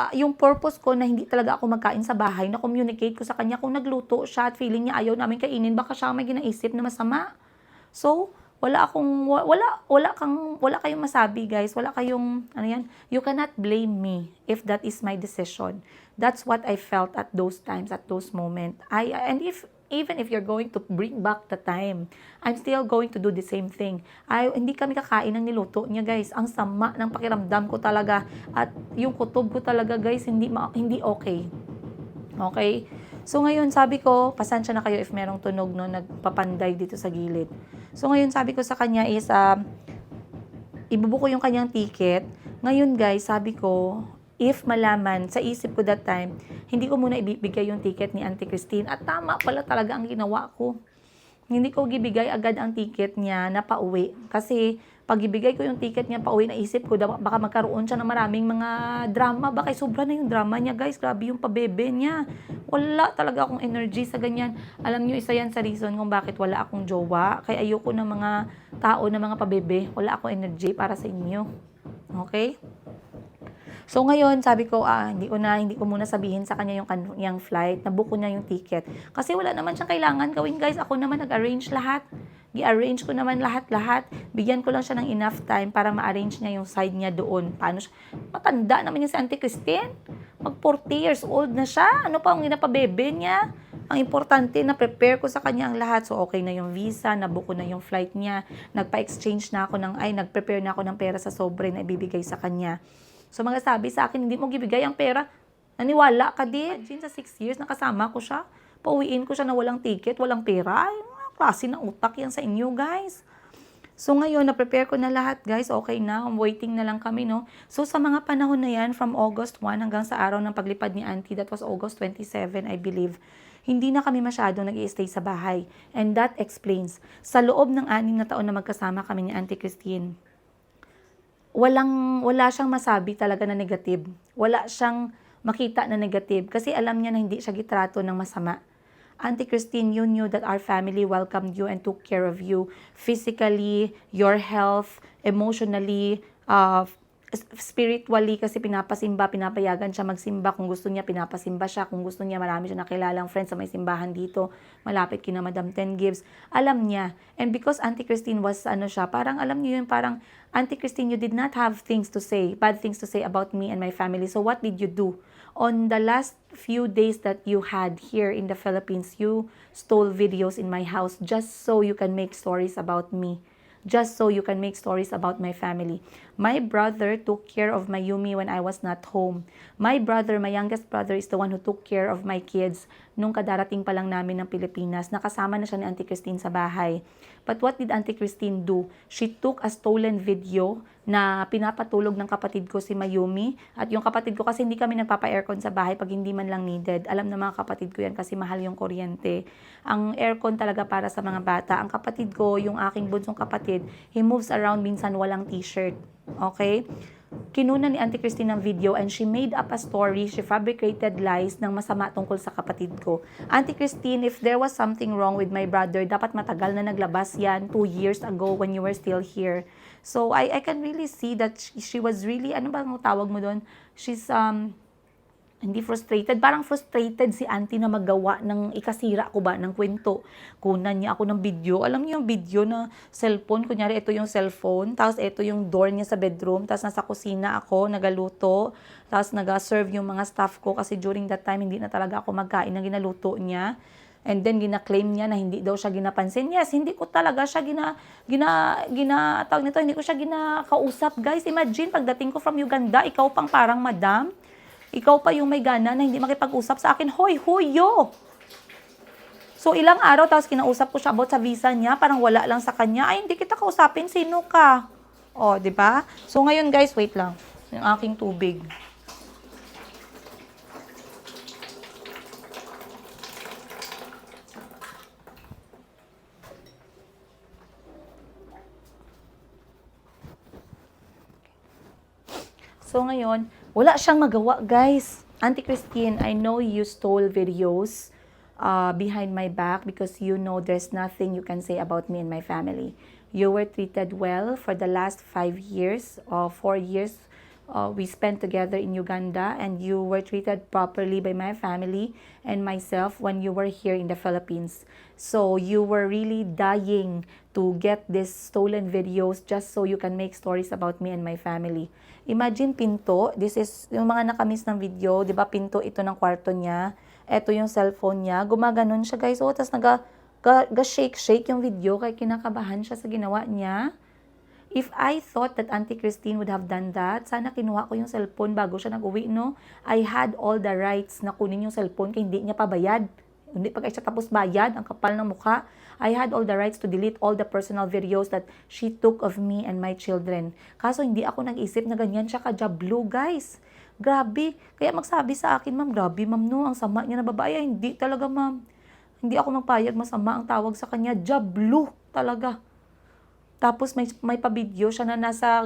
yung purpose ko na hindi talaga ako magkain sa bahay, na communicate ko sa kanya kung nagluto siya at feeling niya ayaw namin kainin, baka siya may ginaisip na masama. So, wala kayong masabi, guys. Wala kayong, you cannot blame me if that is my decision. That's what I felt at those times, at those moments. Even if you're going to bring back the time, I'm still going to do the same thing. Hindi kami kakain ng niluto niya, guys. Ang sama ng pakiramdam ko talaga. At yung kutob ko talaga, guys, hindi okay. Okay? So ngayon, sabi ko, pasensya na kayo if merong tunog, no, nagpapanday dito sa gilid. So ngayon, sabi ko sa kanya is, ibubuko yung kanyang ticket. Ngayon, guys, sabi ko, if malaman, sa isip ko that time, hindi ko muna ibibigay yung ticket ni Auntie Christine. At tama pala talaga ang ginawa ko. Hindi ko gibigay agad ang ticket niya na pauwi. Kasi pag ibigay ko yung ticket niya pauwi, naisip ko, baka magkaroon siya ng maraming mga drama. Baka sobra na yung drama niya, guys. Grabe yung pabebe niya. Wala talaga akong energy sa ganyan. Alam niyo, isa yan sa reason kung bakit wala akong jowa. Kaya ayoko ng mga tao na mga pabebe. Wala akong energy para sa inyo. Okay? So ngayon, sabi ko, hindi ko muna sabihin sa kanya yung flight, nabuko niya yung ticket. Kasi wala naman siyang kailangan gawin, guys. Ako naman nag-arrange lahat. I-arrange ko naman lahat. Bigyan ko lang siya ng enough time para ma-arrange niya yung side niya doon. Paano siya? Matanda naman yung si Auntie Christine. Mag 40 years old na siya. Ano pa ang ginapabebe niya? Ang importante, na-prepare ko sa kanya ang lahat. So, okay na yung visa, nabuko na yung flight niya. Nagpa-exchange na ako nag-prepare na ako ng pera sa sobre na ibibigay sa kanya. So, mga sabi sa akin, hindi mo gibigay ang pera. Naniwala ka din. Sa 6 years, nakasama ko siya. Pauwiin ko siya na walang ticket, walang pera. Ay, mga klase ng utak yan sa inyo, guys. So, ngayon, na-prepare ko na lahat, guys. Okay na. Waiting na lang kami, no? So, sa mga panahon na yan, from August 1 hanggang sa araw ng paglipad ni Auntie, that was August 27, I believe, hindi na kami masyadong nag-i-stay sa bahay. And that explains, sa loob ng 6 na taon na magkasama kami ni Auntie Christine, wala siyang masabi talaga na negative. Wala siyang makita na negative kasi alam niya na hindi siya gitrato ng masama. Auntie Christine, you knew that our family welcomed you and took care of you physically, your health, emotionally, spiritually, kasi pinapayagan siya magsimba. Kung gusto niya, pinapasimba siya. Kung gusto niya, marami siya nakilalang friends sa may simbahan dito. Malapit kina Madam Ten Gives. Alam niya. And because Auntie Christine was, parang alam niyo yun, parang, Auntie Christine, you did not have bad things to say about me and my family. So what did you do? On the last few days that you had here in the Philippines, you stole videos in my house just so you can make stories about me. Just so you can make stories about my family. My brother took care of my Yumi when I was not home. My youngest brother, is the one who took care of my kids nung kadarating pa lang namin ng Pilipinas. Nakasama na siya ni Auntie Christine sa bahay. But what did Auntie Christine do? She took a stolen video na pinapatulog ng kapatid ko si Mayumi. At yung kapatid ko, kasi hindi kami nagpapa-aircon sa bahay pag hindi man lang needed. Alam na mga kapatid ko yan kasi mahal yung kuryente. Ang aircon talaga para sa mga bata. Ang kapatid ko, yung aking bunsong kapatid, he moves around minsan walang t-shirt. Okay? Kinuna ni Auntie Christine ng video and she made up a story, she fabricated lies ng masama tungkol sa kapatid ko. Auntie Christine, if there was something wrong with my brother, dapat matagal na naglabas yan 2 years ago when you were still here. So, I can really see that she was really, ano ba ang tawag mo doon? She's, hindi frustrated. Parang frustrated si Auntie na magawa ng ikasira ko ba ng kwento. Kunan niya ako ng video. Alam niyo yung video na cellphone. Kunyari, ito yung cellphone. Tapos, ito yung door niya sa bedroom. Tapos, nasa kusina ako, nagaluto. Tapos, nag-serve yung mga staff ko. Kasi during that time, hindi na talaga ako magkain na ginaluto niya. And then, gina-claim niya na hindi daw siya ginapansin. Yes, hindi ko talaga siya tawag nito, hindi ko siya ginakausap. Guys, imagine, pagdating ko from Uganda, ikaw pang parang madam. Ikaw pa yung may gana na hindi makipag-usap sa akin. Hoy, huyo! So, ilang araw, tapos kinausap ko siya about sa visa niya, parang wala lang sa kanya. Ay, hindi kita kausapin, sino ka? O, di ba? So, ngayon guys, wait lang. Yung aking tubig. So, ngayon, wala siyang magawa, guys. Auntie Christine, I know you stole videos behind my back because you know there's nothing you can say about me and my family. You were treated well for the last 5 years or 4 years we spent together in Uganda, and you were treated properly by my family and myself when you were here in the Philippines. So you were really dying to get these stolen videos just so you can make stories about me and my family. Imagine Pinto, this is yung mga nakamiss ng video, 'di ba? Pinto ito ng kwarto niya. Ito yung cellphone niya. Gumaganon siya, guys. Oh, tapos shake yung video kaya kinakabahan siya sa ginawa niya. If I thought that Auntie Christine would have done that, sana kinuha ko yung cellphone bago siya nag-uwi, no? I had all the rights na kunin yung cellphone kaya hindi niya pa bayad. Hindi pa siya tapos bayad, ang kapal ng mukha. I had all the rights to delete all the personal videos that she took of me and my children. Kaso hindi ako nag-isip na ganyan siya ka-jablo, guys. Grabe. Kaya magsabi sa akin, ma'am, grabe, ma'am, no, ang sama niya na babae. Hindi talaga, ma'am. Hindi ako magpayag, masama ang tawag sa kanya. Jablo talaga. Tapos may pa-video siya na nasa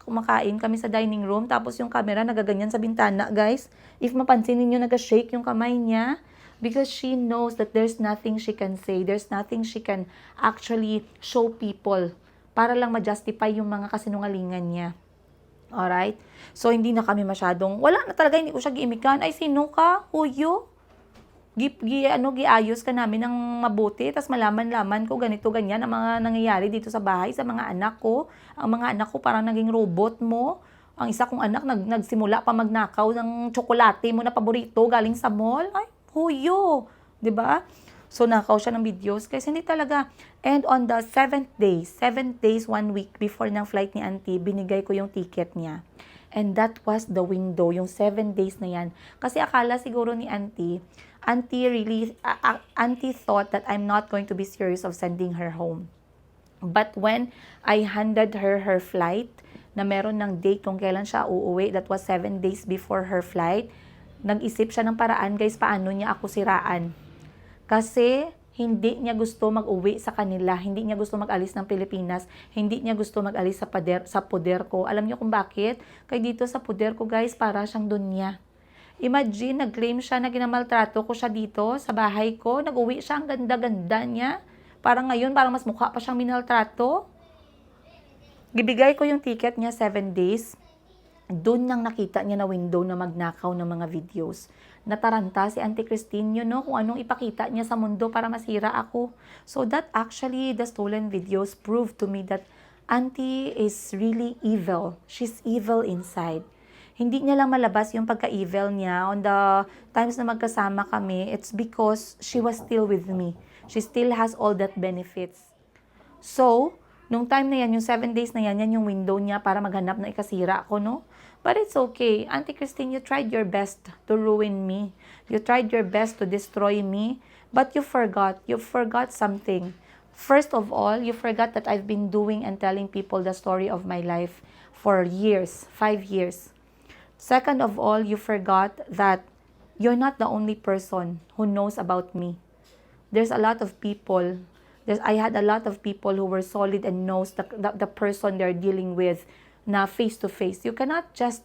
kumakain kami sa dining room. Tapos yung camera nagaganyan sa bintana, guys. If mapansin niyo nag-shake yung kamay niya. Because she knows that there's nothing she can say. There's nothing she can actually show people. Para lang ma-justify yung mga kasinungalingan niya. Alright? So, hindi na kami masyadong, wala na talaga, hindi ko siya giimikan. Ay, sino ka? Huyo? Giayos ka namin ng mabuti, tas malaman-laman ko ganito, ganyan, ang mga nangyayari dito sa bahay, sa mga anak ko. Ang mga anak ko parang naging robot mo. Ang isa kong anak, nagsimula pa magnakaw ng tsokolate mo na paborito galing sa mall. Ay, huyo. 'Di ba? So, nakaw siya ng videos kasi hindi talaga. And on the 7th days, 1 week before ng flight ni Auntie, binigay ko yung ticket niya. And that was the window, yung 7 days na yan. Kasi akala siguro ni Auntie thought that I'm not going to be serious of sending her home. But when I handed her her flight, na meron ng date kung kailan siya uuwi, that was 7 days before her flight, nag-isip siya ng paraan, guys, paano niya ako siraan. Kasi hindi niya gusto mag-uwi sa kanila, hindi niya gusto mag-alis ng Pilipinas, hindi niya gusto mag-alis sa poder ko. Alam niyo kung bakit? Kaya dito sa poder ko, guys, para siyang dunya. Imagine, nag-claim siya na ginamaltrato ko siya dito sa bahay ko. Nag-uwi siya, ang ganda-ganda niya. Parang ngayon, parang mas mukha pa siyang minaltrato. Gibigay ko yung ticket niya 7 days. Doon nang nakita niya na window na magnakaw ng mga videos. Nataranta si Auntie Christine, you know, kung anong ipakita niya sa mundo para masira ako. So that actually, the stolen videos proved to me that Auntie is really evil. She's evil inside. Hindi niya lang malabas yung pagka-evil niya. On the times na magkasama kami, it's because she was still with me. She still has all that benefits. So, nung time na yan, yung 7 days na yan, yan yung window niya para maghanap na ikasira ako, no? But it's okay. Auntie Christine, you tried your best to ruin me. You tried your best to destroy me. But you forgot. You forgot something. First of all, you forgot that I've been doing and telling people the story of my life for years, 5 years. Second of all, you forgot that you're not the only person who knows about me. There's a lot of people. I had a lot of people who were solid and knows the person they're dealing with na face to face. You cannot just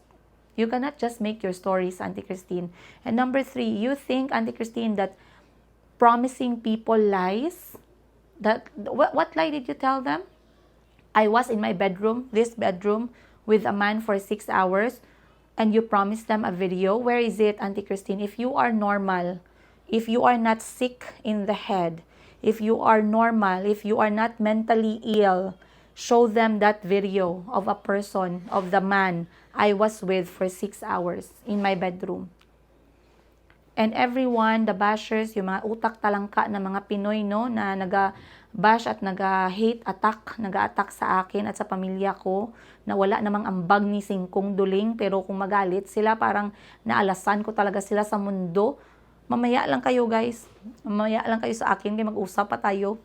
make your stories, Auntie Christine. And number 3, you think, Auntie Christine, that promising people lies? That what lie did you tell them? I was in my bedroom, this bedroom, with a man for 6 hours, and you promised them a video. Where is it, Auntie Christine? If you are normal, if you are not sick in the head, if you are normal, if you are not mentally ill, show them that video of a person, of the man I was with for 6 hours in my bedroom. And everyone, the bashers, yung mga utak talangka na mga Pinoy, no, na naga-bash at naga-hate attack, naga-attack sa akin at sa pamilya ko, na wala namang ambag ni Singkong Duling, pero kung magalit sila, parang naalasan ko talaga sila sa mundo. Mamaya lang kayo, guys. Mamaya lang kayo sa akin, kaya mag-usap pa tayo.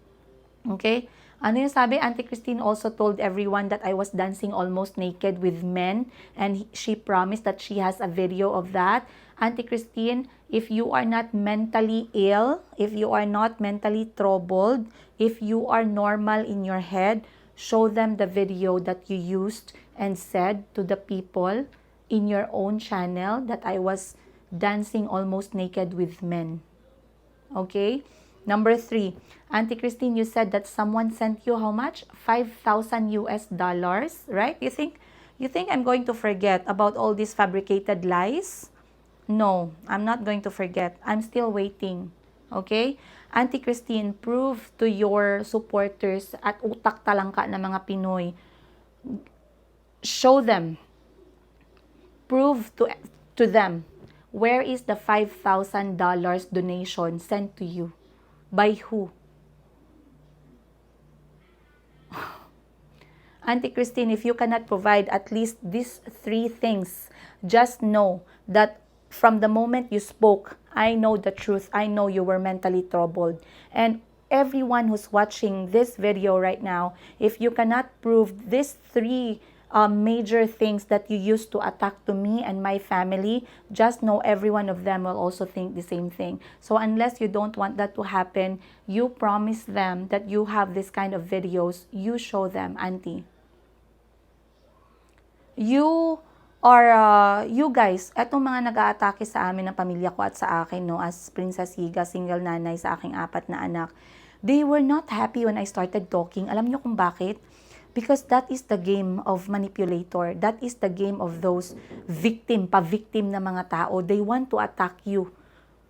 Okay? Ano yung sabi? Auntie Christine also told everyone that I was dancing almost naked with men, and she promised that she has a video of that. Auntie Christine, if you are not mentally ill, if you are not mentally troubled, if you are normal in your head, show them the video that you used and said to the people in your own channel that I was dancing almost naked with men. Okay? Number 3, Auntie Christine, you said that someone sent you how much? 5,000 US dollars, right? You think I'm going to forget about all these fabricated lies? No, I'm not going to forget. I'm still waiting. Okay? Auntie Christine, prove to your supporters at utak talangka na mga Pinoy. Show them. Prove to them. Where is the $5,000 donation sent to you? By who? Auntie Christine, if you cannot provide at least these 3 things, just know that from the moment you spoke, I know the truth. I know you were mentally troubled. And everyone who's watching this video right now, if you cannot prove these 3 major things that you used to attack to me and my family, just know every one of them will also think the same thing. So unless you don't want that to happen, you promise them that you have this kind of videos, you show them, Auntie. You guys, etong mga nag-aatake sa amin ng pamilya ko at sa akin, no, as Princess Higa, single nanay sa aking 4 na anak, they were not happy when I started talking. Alam niyo kung bakit? Because that is the game of manipulator. That is the game of those pa-victim na mga tao. They want to attack you.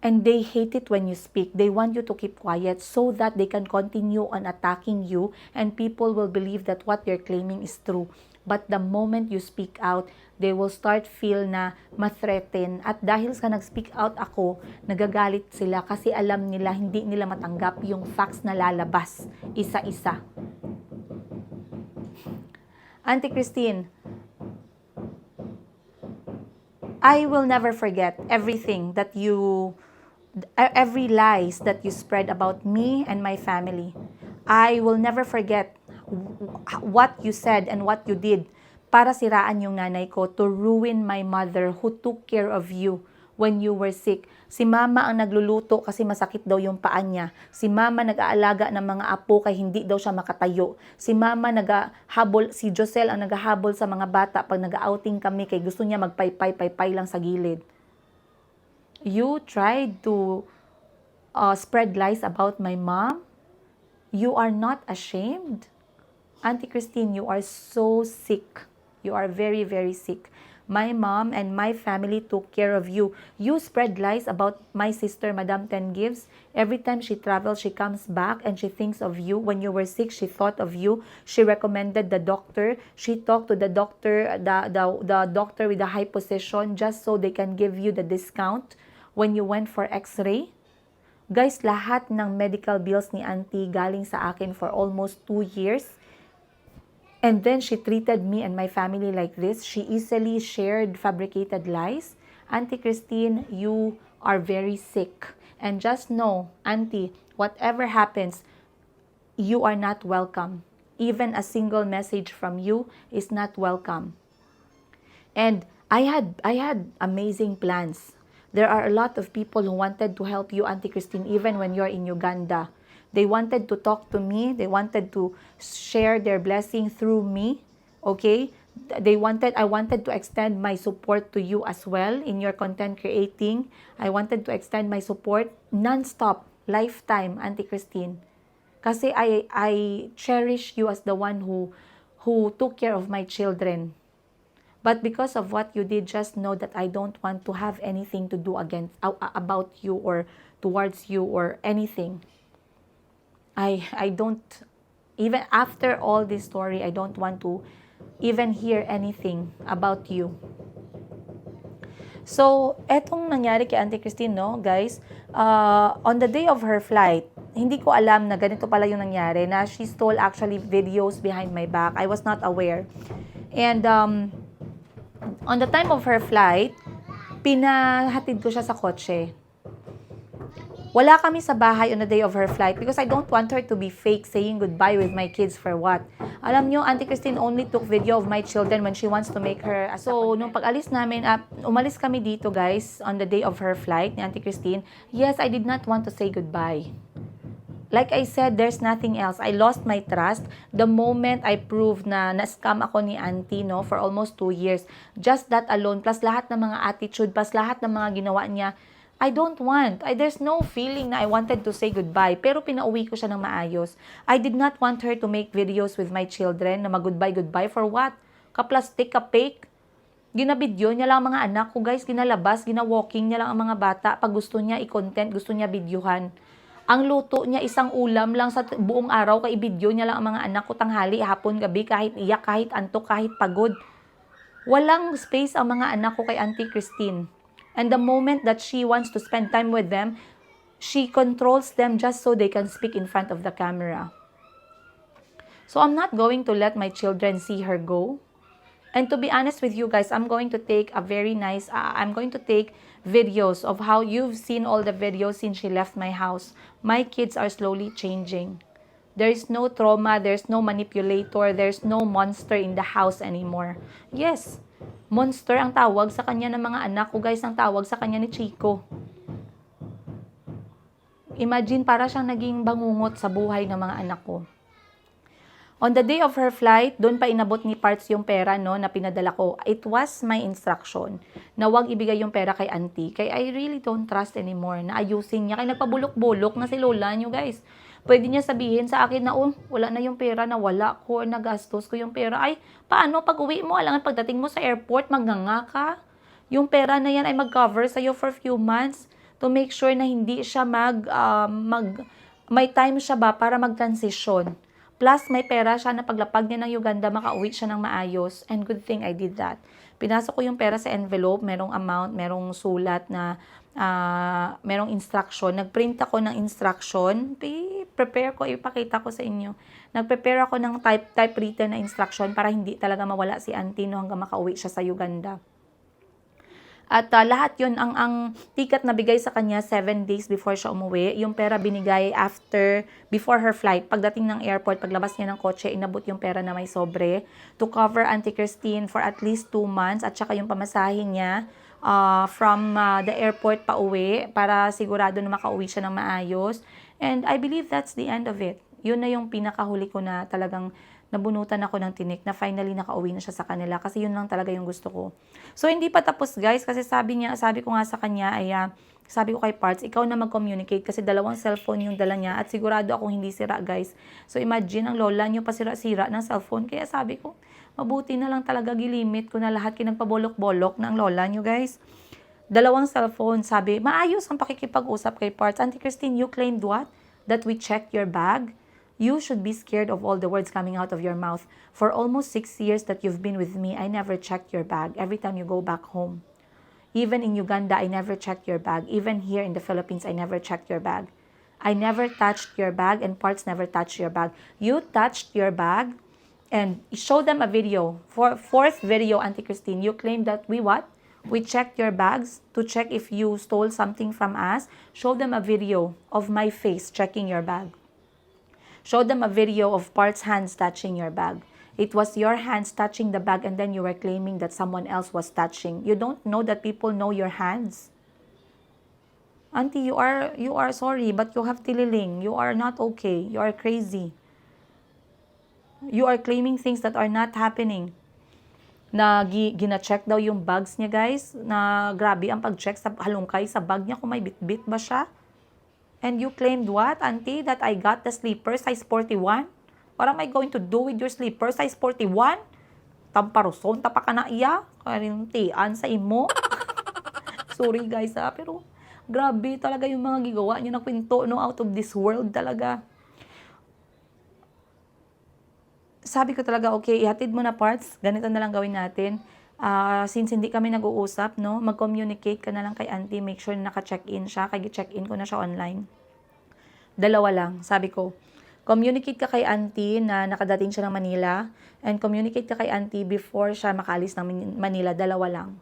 And they hate it when you speak. They want you to keep quiet so that they can continue on attacking you and people will believe that what you're claiming is true. But the moment you speak out, they will start feel na ma-threaten. At dahil sa nag-speak out ako, nagagalit sila kasi alam nila hindi nila matanggap yung facts na lalabas isa-isa. Auntie Christine, I will never forget every lies that you spread about me and my family. I will never forget what you said and what you did para siraan yung nanay ko, to ruin my mother who took care of you when you were sick. Si mama ang nagluluto kasi masakit daw yung paa niya. Si mama nag-aalaga ng mga apo kay hindi daw siya makatayo. Si mama si Josel ang naghahabol sa mga bata pag nag-outing kami kay gusto niya magpaypay lang sa gilid. You tried to spread lies about my mom? You are not ashamed? Auntie Christine, you are so sick. You are very, very sick. My mom and my family took care of you. You spread lies about my sister, Madam Ten Gives. Every time she travels, she comes back and she thinks of you. When you were sick, she thought of you. She recommended the doctor. She talked to the doctor, the doctor with the high position just so they can give you the discount when you went for x-ray. Guys, lahat ng medical bills ni Auntie galing sa akin for almost 2 years. And then she treated me and my family like this. She easily shared fabricated lies. Auntie Christine, you are very sick. And just know, Auntie, whatever happens, you are not welcome. Even a single message from you is not welcome. And I had amazing plans. There are a lot of people who wanted to help you, Auntie Christine, even when you're in Uganda. They wanted to talk to me. They wanted to share their blessing through me. Okay? I wanted to extend my support to you as well in your content creating. I wanted to extend my support non-stop, lifetime, Auntie Christine. Kasi I cherish you as the one who took care of my children. But because of what you did, just know that I don't want to have anything to do about you or towards you or anything. I don't, even after all this story, I don't want to even hear anything about you. So, etong nangyari kay Auntie Christine, no, guys, on the day of her flight, hindi ko alam na ganito pala yung nangyari, na she stole actually videos behind my back. I was not aware. And on the time of her flight, pinahatid ko siya sa kotse. Wala kami sa bahay on the day of her flight because I don't want her to be fake saying goodbye with my kids for what. Alam nyo, Auntie Christine only took video of my children when she wants to make her. So, nung pag-alis namin, umalis kami dito guys on the day of her flight ni Auntie Christine. Yes, I did not want to say goodbye. Like I said, there's nothing else. I lost my trust the moment I proved na na-scam ako ni Auntie, no, for almost 2 years. Just that alone, plus lahat ng mga attitude, plus lahat ng mga ginawa niya, I don't want. There's no feeling na I wanted to say goodbye. Pero pinauwi ko siya ng maayos. I did not want her to make videos with my children na mag-goodbye-goodbye for what? Kaplastik, kapake. Ginabidyo niya lang ang mga anak ko, guys. Ginalabas, ginawalking niya lang ang mga bata. Pag gusto niya i-content, gusto niya videohan. Ang luto niya, isang ulam lang sa buong araw, kay-video niya lang ang mga anak ko tanghali, hapon, gabi, kahit iyak, kahit antok, kahit pagod. Walang space ang mga anak ko kay Auntie Christine. And the moment that she wants to spend time with them, she controls them just so they can speak in front of the camera. So I'm not going to let my children see her go. And to be honest with you guys, I'm going to take I'm going to take videos of how you've seen all the videos since she left my house. My kids are slowly changing. There's no trauma, there's no manipulator, there's no monster in the house anymore. Yes, monster ang tawag sa kanya ng mga anak ko, guys, ang tawag sa kanya ni Chico. Imagine, para siyang naging bangungot sa buhay ng mga anak ko. On the day of her flight, doon pa inabot ni Parts yung pera, no, na pinadala ko. It was my instruction na wag ibigay yung pera kay Auntie. Kaya I really don't trust anymore na ayusin niya. Kaya nagpabulok-bulok na si Lola nyo, guys. Pwede niya sabihin sa akin na, wala na yung pera, na wala ko, nagastos ko yung pera. Ay, paano pag uwi mo? Alangan pagdating mo sa airport, magnganga ka. Yung pera na yan ay mag-cover sa'yo for few months to make sure na hindi siya may time siya ba para mag-transition. Plus, may pera siya na paglapag niya ng Uganda, makauwi siya ng maayos. And good thing I did that. Pinasok ko yung pera sa envelope, merong amount, merong sulat na merong instruction. Nagprint ako ng instruction. Prepare ko, ipakita ko sa inyo. Nagprepare ako ng typewritten na instruction para hindi talaga mawala si Auntie no, hanggang makauwi siya sa Uganda. At lahat yun, ang ticket na bigay sa kanya 7 days before siya umuwi. Yung pera binigay before her flight. Pagdating ng airport, paglabas niya ng kotse, inabot yung pera na may sobre to cover Auntie Christine for at least 2 months. At saka yung pamasahin niya from the airport pa uwi para sigurado na makauwi siya ng maayos. And I believe that's the end of it. Yun na yung pinakahuli ko na talagang nabunutan ako ng tinik na finally nakauwi na siya sa kanila kasi yun lang talaga yung gusto ko. So, hindi pa tapos guys kasi sabi ko nga sa kanya ay sabi ko kay Parts, ikaw na mag-communicate kasi 2 cellphone yung dala niya at sigurado akong hindi sira guys. So, imagine ang lola niyo pa sira-sira ng cellphone. Kaya sabi ko, mabuti na lang talaga gilimit ko na lahat kinagpabolok-bolok ng lola niyo guys. 2 cellphone, sabi, maayos ang pakikipag-usap kay Parts. Auntie Christine, you claimed what? That we checked your bag? You should be scared of all the words coming out of your mouth. For almost 6 years that you've been with me, I never checked your bag every time you go back home. Even in Uganda, I never checked your bag. Even here in the Philippines, I never checked your bag. I never touched your bag and Parts never touched your bag. You touched your bag and show them a video. For 4th video, Auntie Christine, you claimed that we what? We checked your bags to check if you stole something from us. Show them a video of my face checking your bag. Show them a video of Parts' hands touching your bag. It was your hands touching the bag and then you were claiming that someone else was touching. You don't know that people know your hands. Auntie, you are sorry, but you have tililing. You are not okay. You are crazy. You are claiming things that are not happening. Na gina-check daw yung bags niya, guys. Na grabe ang pag-check sa halungkay sa bag niya kung may bit-bit ba siya. And you claimed what, Auntie? That I got the slipper size 41? What am I going to do with your slipper size 41? Tamparuson, tapa ka na iya. Karintian sa imo. Sorry guys pero grabe talaga yung mga gigawa niyo na kwento, no? Out of this world talaga. Sabi ko talaga, okay, ihatid mo na Parts. Ganito na lang gawin natin. Since hindi kami nag-uusap, no, mag-communicate ka na lang kay Auntie, make sure na naka-check-in siya, kaya check-in ko na siya online. 2 lang, sabi ko. Communicate ka kay Auntie na nakadating siya ng Manila, and communicate ka kay Auntie before siya makaalis ng Manila, 2 lang.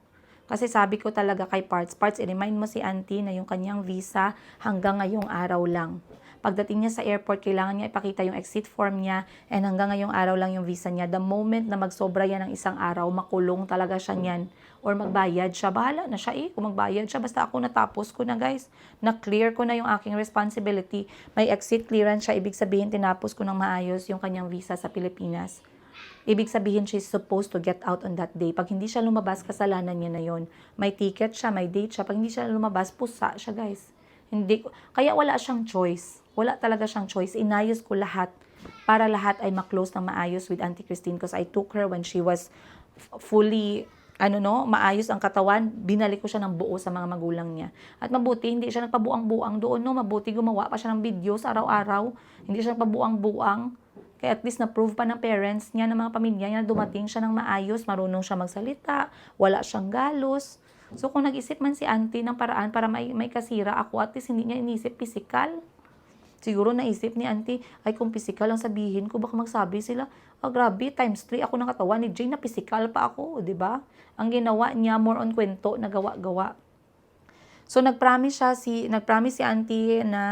Kasi sabi ko talaga kay Parts, i-remind mo si auntie na yung kanyang visa hanggang ngayong araw lang. Pagdating niya sa airport, kailangan niya ipakita yung exit form niya and hanggang ngayong araw lang yung visa niya. The moment na magsobra yan ng isang araw, makulong talaga siya niyan or magbayad siya. Bahala na siya kung magbayad siya. Basta ako natapos ko na guys. Na-clear ko na yung aking responsibility. May exit clearance siya. Ibig sabihin, tinapos ko ng maayos yung kanyang visa sa Pilipinas. Ibig sabihin, she's supposed to get out on that day. Pag hindi siya lumabas, kasalanan niya na yon. May ticket siya, may date siya. Pag hindi siya lumabas, pusa siya guys. Kaya wala siyang choice. Wala talaga siyang choice. Inayos ko lahat para lahat ay maklose ng maayos with Auntie Christine because I took her when she was fully, maayos ang katawan. Binalik ko siya ng buo sa mga magulang niya. At mabuti, hindi siya nagpabuang-buang doon, no? Mabuti, gumawa pa siya ng videos araw-araw. Hindi siya nagpabuang-buang. Kaya at least na-prove pa ng parents niya, ng mga pamilya niya, na dumating siya ng maayos, marunong siya magsalita, wala siyang galos. So, kung nag-isip man si auntie ng paraan para may kasira ako, at least hindi niya inisip physical. Siguro naisip ni auntie, ay kung physical ang sabihin ko, baka magsabi sila, grabe, times 3 ako ng katawan ni Jane na physical pa ako, di ba? Ang ginawa niya, more on kwento, na gawa-gawa. So, nag-promise si auntie na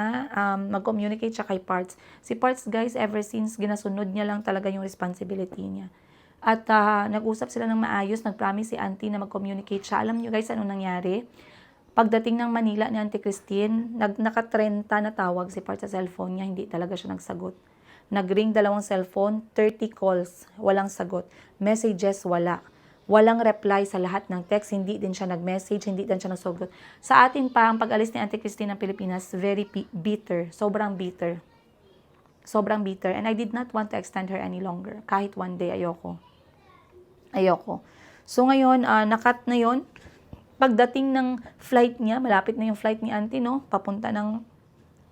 mag-communicate siya kay Parts. Si Parts, guys, ever since, ginasunod niya lang talaga yung responsibility niya. At nag-usap sila ng maayos, nag-promise si auntie na mag-communicate siya. Alam niyo guys, ano nangyari? Pagdating ng Manila ni Auntie Christine, naka-30 na tawag si Parts sa cellphone niya, hindi talaga siya nagsagot. Nag-ring 2 cellphone, 30 calls, walang sagot. Messages, wala. Walang reply sa lahat ng text, hindi din siya nag-message, hindi din siya nagsagot. Sa atin pa, ang pag-alis ni Auntie Christine ng Pilipinas, very bitter, sobrang bitter. Sobrang bitter. And I did not want to extend her any longer. Kahit one day, ayoko. So ngayon, nakat na yon. Pagdating ng flight niya, malapit na yung flight ni auntie, no? Papunta ng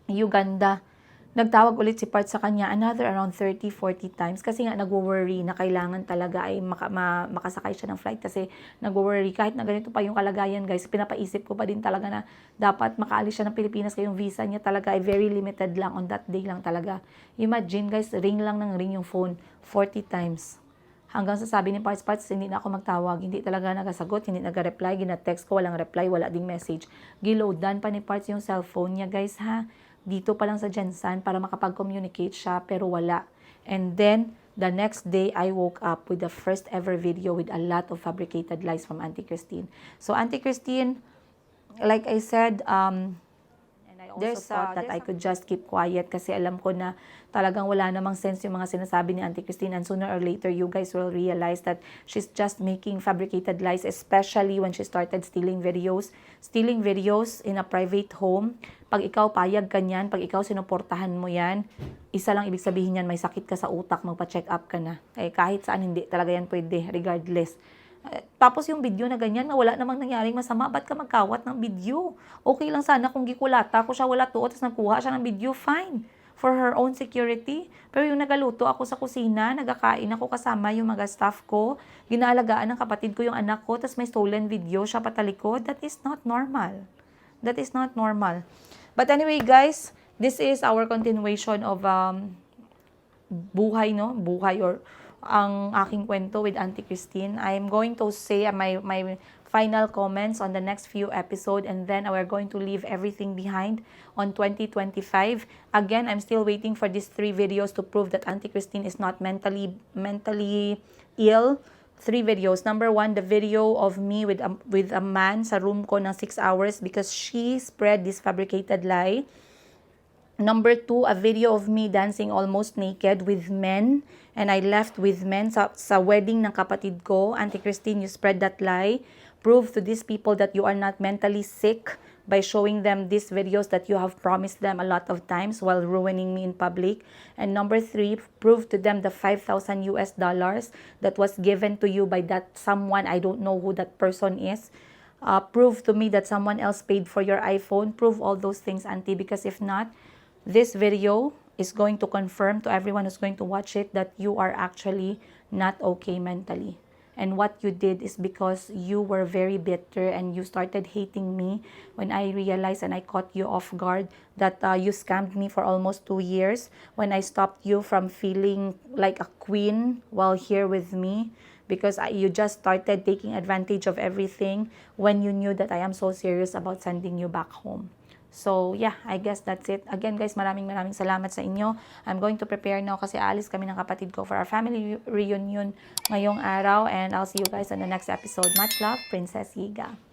Uganda. Nagtawag ulit si Parts sa kanya, another around 30-40 times. Kasi nga, nagwo-worry na kailangan talaga ay makasakay siya ng flight. Kasi nagwo-worry, kahit na ganito pa yung kalagayan, guys, pinapaisip ko pa din talaga na dapat makaalis siya ng Pilipinas. Kaya yung visa niya talaga ay very limited lang. On that day lang talaga. Imagine, guys, ring lang ng ring yung phone 40 times. Hanggang sa sabi ni Parts, hindi na ako magtawag. Hindi talaga nagasagot, hindi naga-reply. Gina-text ko, walang reply, wala ding message. Giloadan pa ni Parts yung cellphone niya, guys, ha? Dito pa lang sa Jensan para makapag-communicate siya, pero wala. And then, the next day, I woke up with the first ever video with a lot of fabricated lies from Auntie Christine. So, Auntie Christine, like I said, there's thought that I could just keep quiet kasi alam ko na talagang wala namang sense yung mga sinasabi ni Auntie Christine, and sooner or later you guys will realize that she's just making fabricated lies, especially when she started stealing videos in a private home. Pag ikaw payag ka niyan, pag ikaw sinuportahan mo yan, isa lang ibig sabihin yan, may sakit ka sa utak, magpa-check up ka na. Kahit saan hindi talaga yan pwede, regardless. Tapos yung video na ganyan, na wala namang nangyaring masama, ba't ka magkawat ng video? Okay lang sana kung gikulata ko siya, wala tuot, tapos nagkuha siya ng video, fine. For her own security. Pero yung nagaluto ako sa kusina, nagkakain ako kasama yung mga staff ko, ginaalagaan ng kapatid ko yung anak ko, tapos may stolen video siya patalikod, that is not normal. That is not normal. But anyway guys, this is our continuation of buhay, no? Buhay or ang aking kwento with Auntie Christine. I'm going to say my final comments on the next few episodes, and then we're going to leave everything behind on 2025. Again, I'm still waiting for these 3 videos to prove that Auntie Christine is not mentally ill. 3 videos. Number 1, the video of me with a man sa room ko ng 6 hours because she spread this fabricated lie. Number 2, a video of me dancing almost naked with men, and I left with men sa wedding ng kapatid ko. Auntie Christine, you spread that lie. Prove to these people that you are not mentally sick by showing them these videos that you have promised them a lot of times while ruining me in public. And number 3, prove to them the $5,000 that was given to you by that someone. I don't know who that person is. Prove to me that someone else paid for your iPhone. Prove all those things, Auntie, because if not, this video is going to confirm to everyone who's going to watch it that you are actually not okay mentally. And what you did is because you were very bitter and you started hating me when I realized and I caught you off guard that you scammed me for almost 2 years when I stopped you from feeling like a queen while here with me because you just started taking advantage of everything when you knew that I am so serious about sending you back home. So, yeah, I guess that's it. Again, guys, maraming salamat sa inyo. I'm going to prepare now kasi alis kami ng kapatid ko for our family reunion ngayong araw. And I'll see you guys on the next episode. Much love, Princess Yiga.